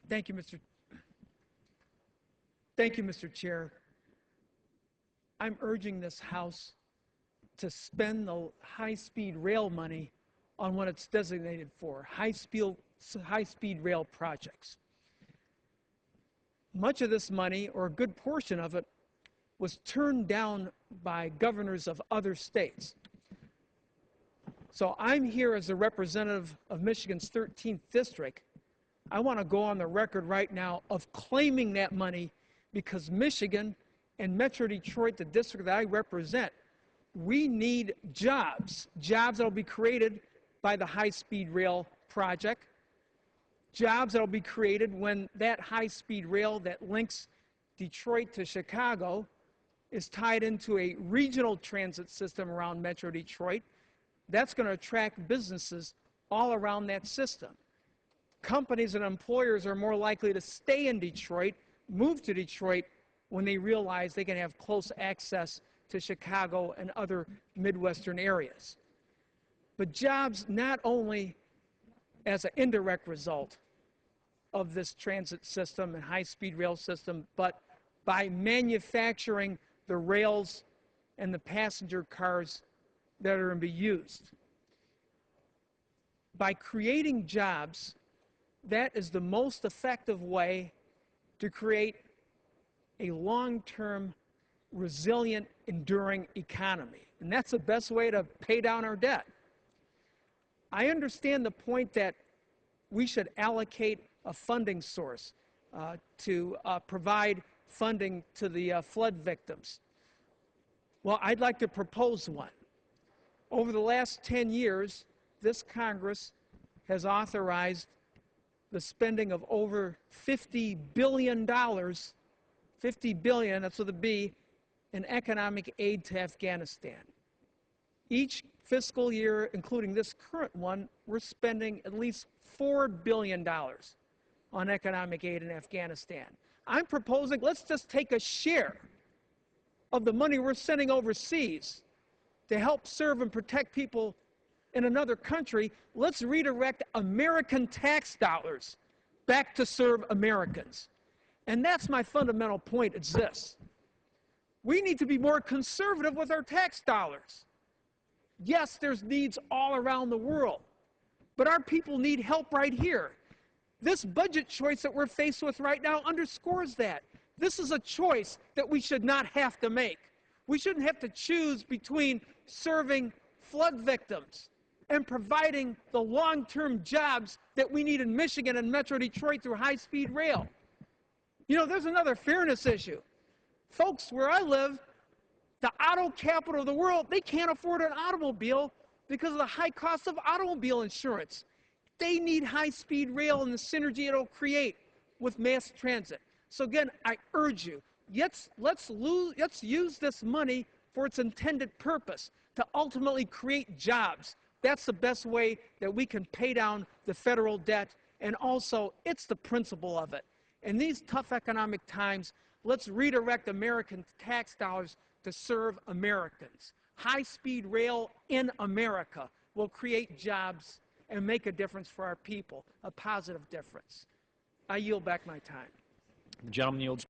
Thank you, Mr. Chair. I'm urging this House to spend the high-speed rail money on what it's designated for, high-speed rail projects. Much of this money, or a good portion of it, was turned down by governors of other states. So I'm here as a representative of Michigan's 13th district. I want to go on the record right now of claiming that money because Michigan and Metro Detroit, the district that I represent, we need jobs that will be created by the high-speed rail project, jobs that will be created when that high-speed rail that links Detroit to Chicago is tied into a regional transit system around Metro Detroit. That's going to attract businesses all around that system. Companies and employers are more likely to stay in Detroit, move to Detroit, when they realize they can have close access to Chicago and other Midwestern areas. But jobs not only as an indirect result of this transit system and high-speed rail system, but by manufacturing the rails and the passenger cars that are going to be used. By creating jobs, that is the most effective way to create a long-term, resilient, enduring economy. And that's the best way to pay down our debt. I understand the point that we should allocate a funding source to provide funding to the flood victims. Well, I'd like to propose one. Over the last 10 years, this Congress has authorized the spending of over $50 billion, $50 billion, that's with a B, in economic aid to Afghanistan. Each fiscal year, including this current one, we're spending at least $4 billion on economic aid in Afghanistan. I'm proposing let's just take a share of the money we're sending overseas to help serve and protect people in another country. Let's redirect American tax dollars back to serve Americans. And that's my fundamental point. It's this. We need to be more conservative with our tax dollars. Yes, there's needs all around the world, but our people need help right here. This budget choice that we're faced with right now underscores that. This is a choice that we should not have to make. We shouldn't have to choose between serving flood victims and providing the long-term jobs that we need in Michigan and Metro Detroit through high-speed rail. You know, there's another fairness issue. Folks, where I live, the auto capital of the world, they can't afford an automobile because of the high cost of automobile insurance. They need high-speed rail and the synergy it'll create with mass transit. So again, I urge you, let's use this money for its intended purpose, to ultimately create jobs. That's the best way that we can pay down the federal debt, and also it's the principle of it. In these tough economic times, let's redirect American tax dollars to serve Americans. High-speed rail in America will create jobs and make a difference for our people, a positive difference. I yield back my time. The gentleman yields.